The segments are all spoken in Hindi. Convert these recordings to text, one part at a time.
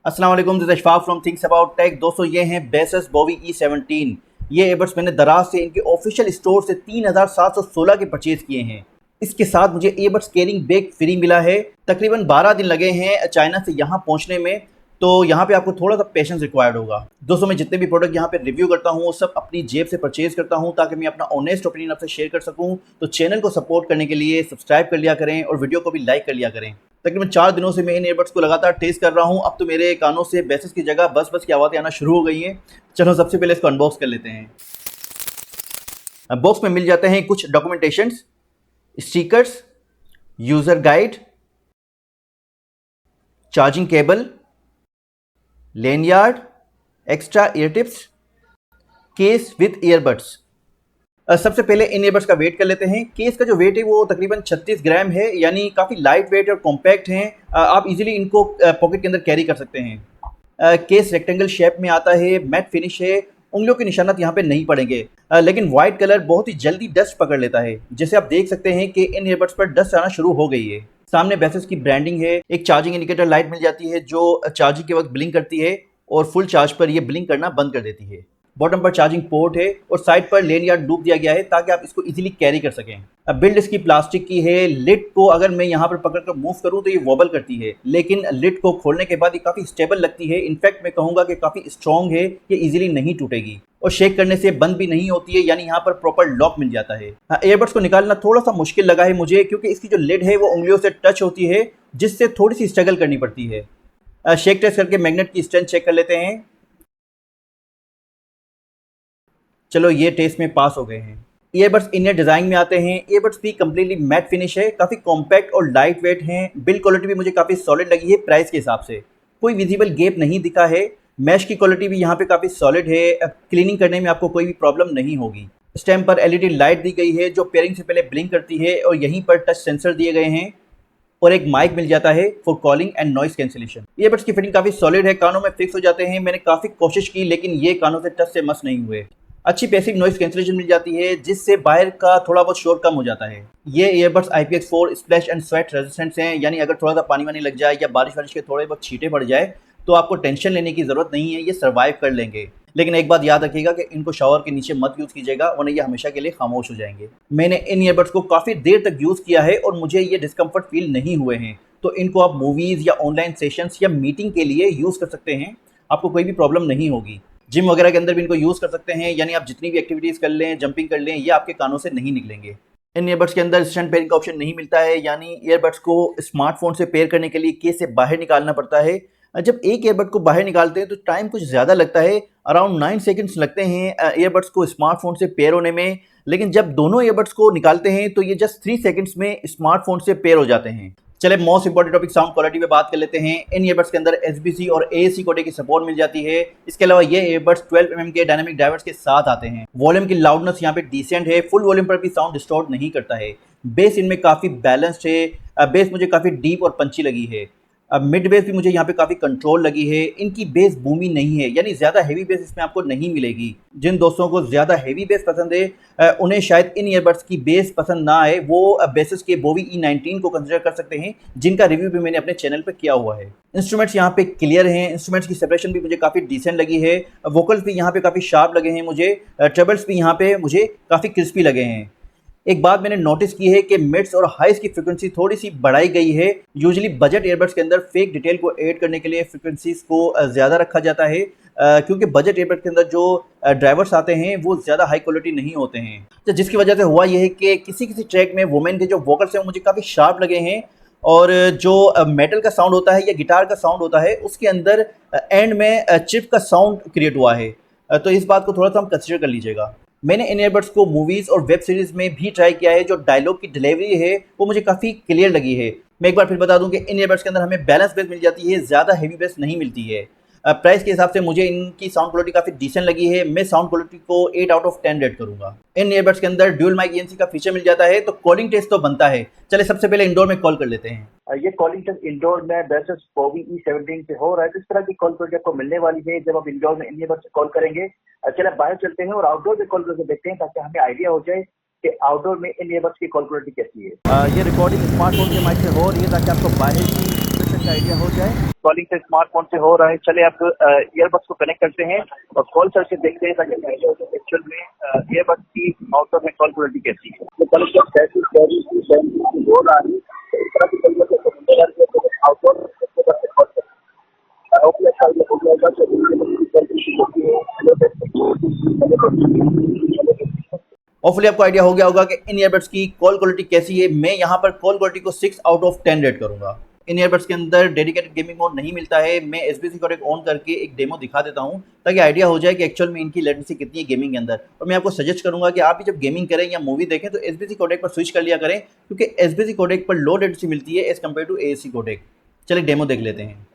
अस्सलाम वालेकुम, this is Ashfaq from things about tech. दोस्तों, ये हैं बेसस बोवी E17। ये एयरबड्स मैंने दराज से इनके ऑफिशियल स्टोर से 3716 के परचेज किए हैं। इसके साथ मुझे एयरबड्स कैरिंग बैग फ्री मिला है। तकरीबन 12 दिन लगे हैं चाइना से यहाँ पहुँचने में, तो यहाँ पे आपको थोड़ा सा पेशेंस रिक्वायर्ड होगा। दोस्तों, मैं जितने भी प्रोडक्ट यहाँ पे रिव्यू करता हूँ वो सब अपनी जेब से परचेज करता हूँ ताकि मैं अपना ऑनेस्ट ओपिनियन आपसे शेयर कर सकूँ। तो चैनल को सपोर्ट करने के लिए सब्सक्राइब कर लिया करें और वीडियो को भी लाइक कर लिया करें। तकरीबन 4 दिनों से मैं इन ईयरबड्स को लगातार टेस्ट कर रहा हूँ। अब तो मेरे कानों से बेसिस की जगह बस बस की आवाज़ें आना शुरू हो गई हैं। चलो सबसे पहले इसको अनबॉक्स कर लेते हैं। बॉक्स में मिल जाते हैं कुछ documentations, stickers, user guide, charging cable, lanyard, extra year tips, case with earbuds. सबसे पहले इन ईयरबड्स का वेट कर लेते हैं। केस का जो वेट है वो तकरीबन 36 ग्राम है, यानी काफ़ी लाइट वेट और कॉम्पैक्ट हैं। आप इजीली इनको पॉकेट के अंदर कैरी कर सकते हैं। केस रेक्टेंगल शेप में आता है, मैट फिनिश है, उंगलियों के निशानात यहाँ पे नहीं पड़ेंगे। लेकिन वाइट कलर बहुत ही जल्दी डस्ट पकड़ लेता है। जैसे आप देख सकते हैं कि इन ईयरबड्स पर डस्ट आना शुरू हो गई है। सामने बेसिस की ब्रांडिंग है। एक चार्जिंग इंडिकेटर लाइट मिल जाती है जो चार्जिंग के वक्त ब्लिंक करती है और फुल चार्ज पर यह ब्लिंक करना बंद कर देती है। बॉटम पर चार्जिंग पोर्ट है और साइड पर लेनयार्ड लूप दिया गया है ताकि आप इसको इजीली कैरी कर सकें। अब बिल्ड इसकी प्लास्टिक की है। लिड को अगर मैं यहाँ पर पकड़कर मूव करूँ तो ये वॉबल करती है, लेकिन लिड को खोलने के बाद ये काफ़ी स्टेबल लगती है। इनफैक्ट मैं कहूँगा कि काफ़ी स्ट्रॉन्ग है, ये इजीली नहीं टूटेगी और शेक करने से बंद भी नहीं होती है, यानी यहाँ पर प्रॉपर लॉक मिल जाता है। एयरबड्स को निकालना थोड़ा सा मुश्किल लगा है मुझे, क्योंकि इसकी जो लिड है वो उंगलियों से टच होती है, जिससे थोड़ी सी स्ट्रगल करनी पड़ती है। शेक टेस्ट करके मैग्नेट की स्ट्रेंथ चेक कर लेते हैं। चलो, ये टेस्ट में पास हो गए हैं। ईयरबड्स इनर डिज़ाइन में आते हैं। ईयरबड्स भी कम्प्लीटली मैट फिनिश है, काफ़ी कॉम्पैक्ट और लाइट वेट हैं। बिल्ड क्वालिटी भी मुझे काफ़ी सॉलिड लगी है प्राइस के हिसाब से। कोई विजिबल गैप नहीं दिखा है। मैश की क्वालिटी भी यहाँ पे काफ़ी सॉलिड है। क्लीनिंग करने में आपको कोई भी प्रॉब्लम नहीं होगी। स्टैम्प पर एलईडी लाइट दी गई है जो पेयरिंग से पहले ब्लिंक करती है और यहीं पर टच सेंसर दिए गए हैं और एक माइक मिल जाता है for calling and noise cancellation. Earbuds की फिटिंग काफ़ी सॉलिड है, कानों में फिक्स हो जाते हैं। मैंने काफ़ी कोशिश की लेकिन ये कानों से टच से मस नहीं हुए। अच्छी पैसिव नॉइस कैंसिलेशन मिल जाती है जिससे बाहर का थोड़ा बहुत शोर कम हो जाता है। ये earbuds IPX4 splash and sweat resistant हैं, यानी अगर थोड़ा सा पानी वानी लग जाए या बारिश वारिश के थोड़े बहुत छींटे पड़ जाए तो आपको टेंशन लेने की ज़रूरत नहीं है, ये सर्वाइव कर लेंगे। लेकिन एक बात याद रखिएगा कि इनको शावर के नीचे मत यूज़ कीजिएगा वरना ये हमेशा के लिए खामोश हो जाएंगे। मैंने इन ईयरबड्स को काफ़ी देर तक यूज़ किया है और मुझे ये डिस्कम्फर्ट फील नहीं हुए हैं, तो इनको आप मूवीज़ या ऑनलाइन सेशंस या मीटिंग के लिए यूज़ कर सकते हैं। आपको कोई भी प्रॉब्लम नहीं होगी। जिम वगैरह के अंदर भी इनको यूज़ कर सकते हैं, यानी आप जितनी भी एक्टिविटीज़ कर लें, जंपिंग कर लें, ये आपके कानों से नहीं निकलेंगे। इन ईयरबड्स के अंदर स्टैंड पेयरिंग का ऑप्शन नहीं मिलता है, यानी ईयरबड्स को स्मार्टफोन से पेयर करने के लिए केस से बाहर निकालना पड़ता है। जब एक ईयरबड को बाहर निकालते हैं तो टाइम कुछ ज़्यादा लगता है, अराउंड 9 सेकंड्स लगते हैं ईयरबड्स को स्मार्टफोन से पेयर होने में। लेकिन जब दोनों ईयरबड्स को निकालते हैं तो ये जस्ट 3 सेकंड्स में स्मार्टफोन से पेयर हो जाते हैं। चले most important topic sound quality पे बात कर लेते हैं। इन ईयरबड्स के अंदर SBC और AAC कोडे की सपोर्ट मिल जाती है। इसके अलावा ये ईयरबड्स 12 mm के डायनामिक ड्राइवर्स के साथ आते हैं। वॉल्यूम की लाउडनेस यहाँ पे डिसेंट है, फुल वॉल्यूम पर भी साउंड डिस्टॉर्ट नहीं करता है। बेस इनमें काफ़ी बैलेंस्ड है। बेस मुझे काफ़ी डीप और पंची लगी है। अब मिड बेस भी मुझे यहाँ पे काफ़ी कंट्रोल लगी है। इनकी बेस बूमी नहीं है, यानी ज़्यादा हैवी बेस इसमें आपको नहीं मिलेगी। जिन दोस्तों को ज़्यादा हैवी बेस पसंद है उन्हें शायद इन ईयरबड्स की बेस पसंद ना आए, वो बेसिस के बोवी E19 को कंसिडर कर सकते हैं, जिनका रिव्यू भी मैंने अपने चैनल पर किया हुआ है। इंस्ट्रूमेंट्स यहाँ पे क्लियर हैं। इंस्ट्रूमेंट्स की सेपरेशन भी मुझे काफ़ी डिसेंट लगी है। वोकल्स भी यहाँ पे काफ़ी शार्प लगे हैं मुझे। ट्रेबल्स भी यहाँ पे मुझे काफ़ी क्रिस्पी लगे हैं। एक बात मैंने नोटिस की है कि मिड्स और हाइस की फ्रिक्वेंसी थोड़ी सी बढ़ाई गई है। यूजुअली बजट ईयरबड्स के अंदर फेक डिटेल को ऐड करने के लिए फ्रिक्वेंसीज को ज़्यादा रखा जाता है, क्योंकि बजट ईयरबड के अंदर जो ड्राइवर्स आते हैं वो ज़्यादा हाई क्वालिटी नहीं होते हैं। तो जिसकी वजह से हुआ यह है कि किसी किसी ट्रैक में वुमेन के जो वोकल्स हैं वो मुझे काफ़ी शार्प लगे हैं और जो मेटल का साउंड होता है या गिटार का साउंड होता है उसके अंदर एंड में चिप का साउंड क्रिएट हुआ है। तो इस बात को थोड़ा सा हम कंसिडर कर लीजिएगा। मैंने इन ईयरबड्स को मूवीज़ और वेब सीरीज़ में भी ट्राई किया है। जो डायलॉग की डिलीवरी है वो मुझे काफ़ी क्लियर लगी है। मैं एक बार फिर बता दूं कि इन ईयरबड्स के अंदर हमें बैलेंस बेस मिल जाती है, ज़्यादा हैवी बेस नहीं मिलती है। प्राइस के हिसाब से मुझे इनकी साउंड क्वालिटी काफ़ी डिसेंट लगी है। मैं साउंड क्वालिटी को 8 आउट ऑफ 10 रेट करूँगा। इन ईयरबड्स के अंदर ड्यूल माइक ENC का फीचर मिल जाता है, तो कॉलिंग टेस्ट तो बनता है। चले सबसे पहले इंडोर में कॉल कर लेते हैं। ये कॉलिंग टेस्ट इंडोर में बेसिस बोवी E17 से हो रहा है। किस तरह की कॉल क्वालिटी आपको मिलने वाली है जब आप इंडोर में इन ईयरबड्स से कॉल करेंगे। चले बाहर चलते हैं और आउटडोर में कॉल करके देखते हैं ताकि हमें आइडिया हो जाए कि आउटडोर में इन ईयरबड्स की कॉल क्वालिटी कैसी है। ये रिकॉर्डिंग स्मार्टफोन के माइक से हो रही है ताकि आपको बाहर की सिचुएशन का आइडिया हो जाए। कॉलिंग से स्मार्टफोन से हो रहा है। चले आप ईयरबड्स को कनेक्ट करते हैं और कॉल करके देखते हैं ताकि आइडिया हो जाए एक्चुअल में ईयरबड्स की आउटडोर में कॉल क्वालिटी कैसी है। तो कल जब 30 हो रहा है तो इस तरह की कॉल आउटडोर में I hope अच्छा हो जाएगा। होपफुली आपको आइडिया हो गया होगा कि इन ईयरबड्स की कॉल क्वालिटी कैसी है। मैं यहाँ पर कॉल क्वालिटी को 6 आउट ऑफ 10 रेट करूंगा। इन ईयरबड्स के अंदर डेडिकेटेड गेमिंग मोड नहीं मिलता है। मैं एसबीसी कोडेक ऑन करके एक डेमो दिखा देता हूँ ताकि आइडिया हो जाए कि एक्चुअल में इनकी लेटेंसी कितनी है गेमिंग के अंदर। और मैं आपको सजेस्ट करूंगा कि आप भी जब गेमिंग करें या मूवी देखें तो एसबीसी कोडेक पर स्विच कर लिया करें, क्योंकि एसबीसी कोडेक पर लो लेटेंसी मिलती है as compare to AAC codec. चलिए डेमो देख लेते हैं।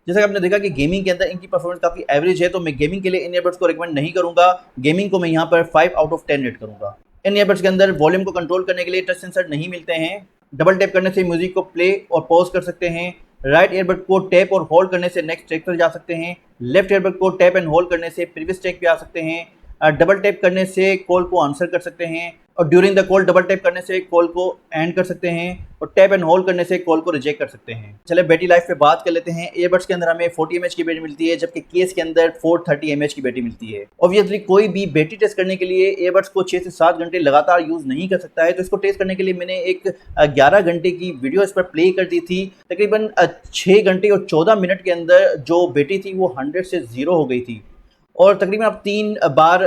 जैसा कि आपने देखा कि गेमिंग के अंदर इनकी परफॉर्मेंस काफ़ी एवरेज है, तो मैं गेमिंग के लिए इन ईयरबड्स को रिकमेंड नहीं करूंगा। गेमिंग को मैं यहाँ पर 5 आउट ऑफ 10 रेट करूंगा। इन ईयरबड्स के अंदर वॉल्यूम को कंट्रोल करने के लिए टच सेंसर नहीं मिलते हैं। डबल टैप करने से म्यूजिक को प्ले और पॉज कर सकते हैं। राइट ईयरबड को टैप और होल्ड करने से नेक्स्ट ट्रैक पर जा सकते हैं। लेफ्ट ईयरबड को टैप एंड होल्ड करने से प्रीवियस ट्रैक पे आ सकते हैं। डबल टैप करने से कॉल को आंसर कर सकते हैं और during the call double tap करने से कॉल को एंड कर सकते हैं और टैप एंड होल्ड करने से कॉल को रिजेक्ट कर सकते हैं। चले बैटरी लाइफ पे बात कर लेते हैं। ईयरबड्स के अंदर हमें 40 mAh की बैटरी मिलती है, जबकि केस के अंदर 430 mAh की बैटरी मिलती है। ऑब्वियसली कोई भी बैटरी टेस्ट करने के लिए ईयरबड्स को 6 से 7 घंटे लगातार यूज़ नहीं कर सकता है, तो इसको टेस्ट करने के लिए मैंने एक 11 घंटे की वीडियो इस पर प्ले कर दी थी। तकरीबन 6 घंटे और 14 मिनट के अंदर जो बैटरी थी वो 100 से 0 हो गई थी। और तकरीबन आप 3 बार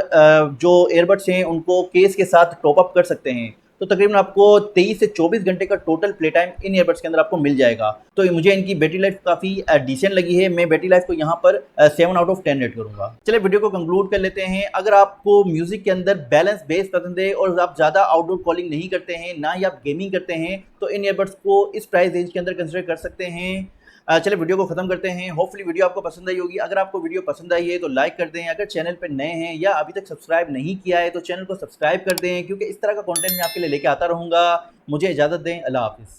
जो एयरबड्स हैं उनको केस के साथ टॉप अप कर सकते हैं, तो तकरीबन आपको 23 से 24 घंटे का total play time in earbuds के अंदर आपको मिल जाएगा। तो मुझे इनकी बैटरी लाइफ काफ़ी डिसेंट लगी है। मैं बैटरी लाइफ को यहाँ पर 7 आउट ऑफ 10 रेट करूँगा। चलिए वीडियो को कंक्लूड कर लेते हैं। अगर आपको म्यूजिक के अंदर बैलेंस बेस पसंद है और आप ज़्यादा आउटडोर कॉलिंग नहीं करते हैं, ना ही आप गेमिंग करते हैं, तो इन ईयरबड्स को इस प्राइस रेंज के अंदर कंसिडर कर सकते हैं। चलिए वीडियो को खत्म करते हैं। होपफुली वीडियो आपको पसंद आई होगी। अगर आपको वीडियो पसंद आई है तो लाइक कर दें। अगर चैनल पर नए हैं या अभी तक सब्सक्राइब नहीं किया है तो चैनल को सब्सक्राइब कर दें, क्योंकि इस तरह का कंटेंट मैं आपके लिए लेके आता रहूँगा। मुझे इजाज़त दें। अल्लाह हाफ़िज़।